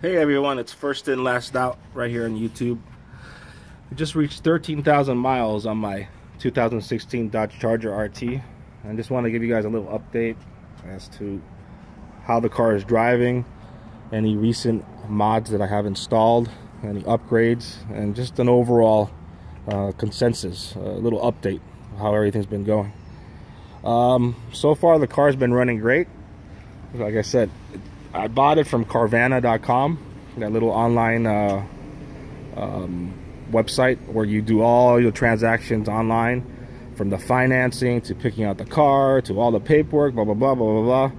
Hey everyone, it's first in last out right here on YouTube. I just reached 13,000 miles on my 2016 Dodge Charger RT. I just want to give you guys a little update as to how the car is driving, any recent mods that I have installed, any upgrades, and just an overall consensus, a little update how everything's been going. So far the car's been running great. Like I said, I bought it from Carvana.com, that little online website where you do all your transactions online, from the financing to picking out the car to all the paperwork, blah blah blah blah blah blah.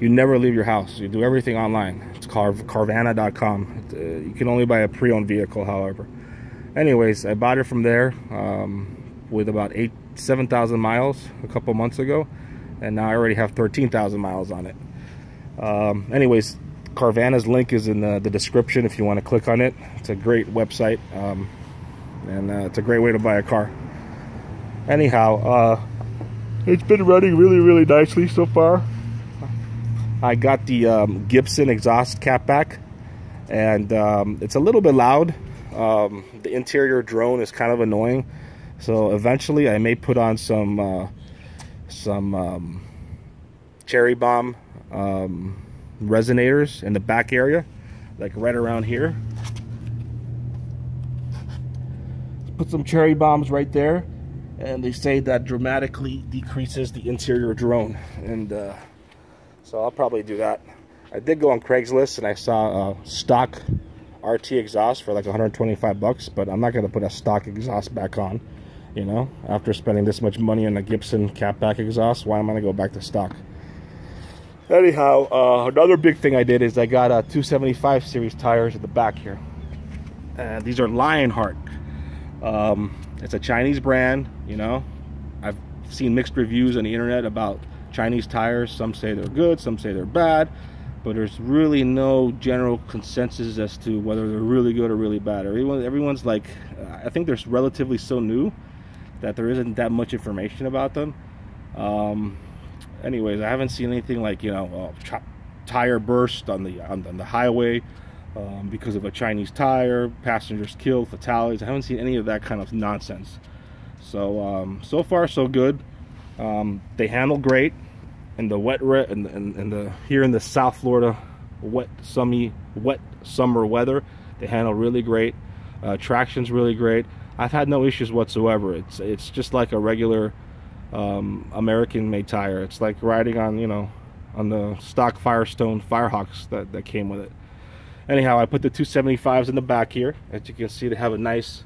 You never leave your house. You do everything online. It's Carvana.com. You can only buy a pre-owned vehicle, however. Anyways, I bought it from there with about 7,000 miles a couple months ago, and now I already have 13,000 miles on it. Anyways, Carvana's link is in the description if you want to click on it. It's a great website, and it's a great way to buy a car. Anyhow, it's been running really nicely so far. I got the Gibson exhaust cap back, and it's a little bit loud. The interior drone is kind of annoying, so eventually I may put on some cherry bomb resonators in the back area, like right around here. Put some cherry bombs right there, and they say that dramatically decreases the interior drone, and so I'll probably do that. I did go on Craigslist and I saw a stock RT exhaust for like 125 bucks, but I'm not going to put a stock exhaust back on, you know, after spending this much money on a Gibson catback exhaust. Why am I going to go back to stock? Anyhow, another big thing I did is I got 275 series tires at the back here. These are Lionheart. It's a Chinese brand, you know. I've seen mixed reviews on the internet about Chinese tires. Some say they're good, some say they're bad, but there's really no general consensus as to whether they're really good or really bad. Everyone's like, I think they're relatively so new that there isn't that much information about them. Anyways, I haven't seen anything like, you know, tire burst on the highway because of a Chinese tire, passengers killed, fatalities. I haven't seen any of that kind of nonsense. So so far so good. They handle great in the here in the South Florida wet summer weather. They handle really great. Traction's really great. I've had no issues whatsoever. It's just like a regular American-made tire. It's like riding on, you know, on the stock Firestone Firehawks that came with it. Anyhow, I put the 275s in the back here. As you can see, they have a nice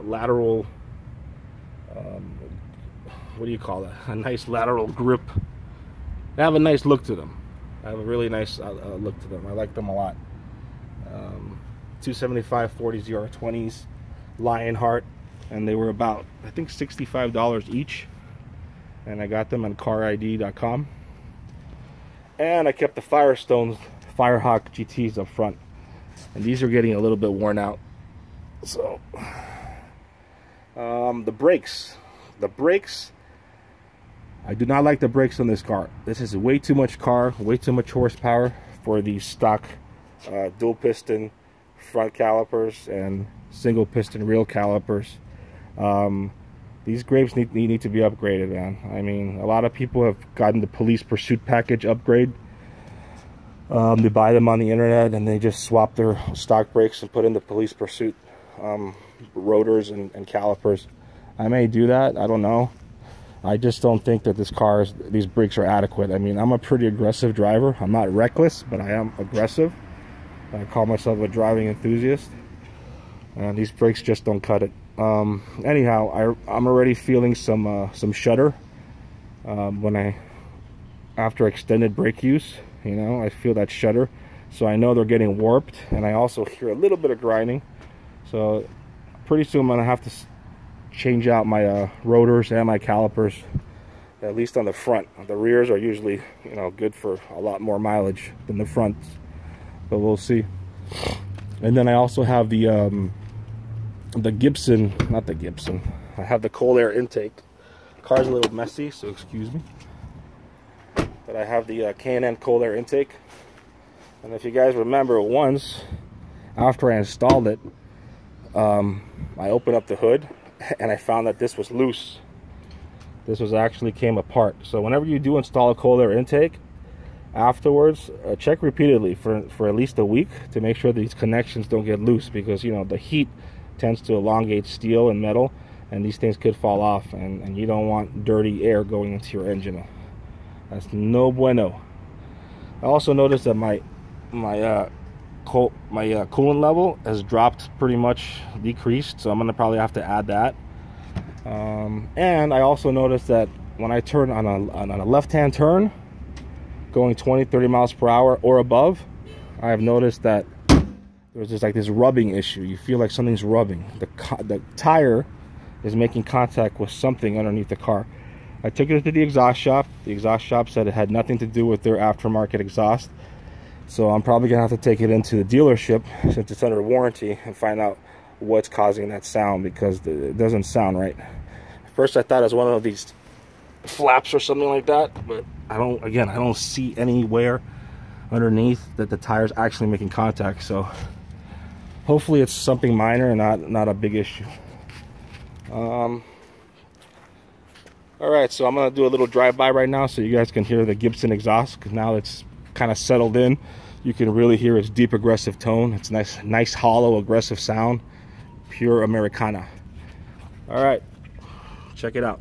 lateral, what do you call that? A nice lateral grip. They have a nice look to them. I have a really nice look to them. I like them a lot. 275 40s ZR20s, Lionheart, and they were about, I think, $65 each, and I got them on carid.com. And I kept the Firestone Firehawk GTs up front, and these are getting a little bit worn out. So the brakes, I do not like the brakes on this car. This is way too much way too much horsepower for the stock dual piston front calipers and single piston rear calipers. These brakes need to be upgraded, man. I mean, a lot of people have gotten the police pursuit package upgrade. They buy them on the internet and they just swap their stock brakes and put in the police pursuit rotors and calipers. I may do that, I don't know. I just don't think that these brakes are adequate. I mean, I'm a pretty aggressive driver. I'm not reckless, but I am aggressive. I call myself a driving enthusiast, and these brakes just don't cut it. Anyhow, I'm already feeling some shudder after extended brake use. You know, I feel that shudder, so I know they're getting warped, and I also hear a little bit of grinding. So pretty soon I'm gonna have to change out my rotors and my calipers, at least on the front. The rears are usually, you know, good for a lot more mileage than the fronts, but we'll see. And then I also have the Gibson, not the Gibson, I have the cold air intake. Car's a little messy, so excuse me. that I have the K&N cold air intake. And if you guys remember, once after I installed it, I opened up the hood and I found that this was loose. This was actually came apart. So whenever you do install a cold air intake, afterwards check repeatedly for at least a week to make sure these connections don't get loose, because you know the heat tends to elongate steel and metal, and these things could fall off, and you don't want dirty air going into your engine. That's no bueno. I also noticed that my coolant level has dropped, pretty much decreased, so I'm gonna probably have to add that. And I also noticed that when I turn on a left-hand turn going 20-30 miles per hour or above, I have noticed that there's just like this rubbing issue. You feel like something's rubbing. The tire is making contact with something underneath the car. I took it to the exhaust shop. The exhaust shop said it had nothing to do with their aftermarket exhaust. So I'm probably gonna have to take it into the dealership, since it's under warranty, and find out what's causing that sound, because it doesn't sound right. At first I thought it was one of these flaps or something like that, but I don't see anywhere underneath that the tire's actually making contact. So hopefully it's something minor and not a big issue. All right, so I'm gonna do a little drive-by right now so you guys can hear the Gibson exhaust, because now it's kind of settled in. You can really hear its deep aggressive tone. It's nice hollow aggressive sound, pure Americana. All right, check it out.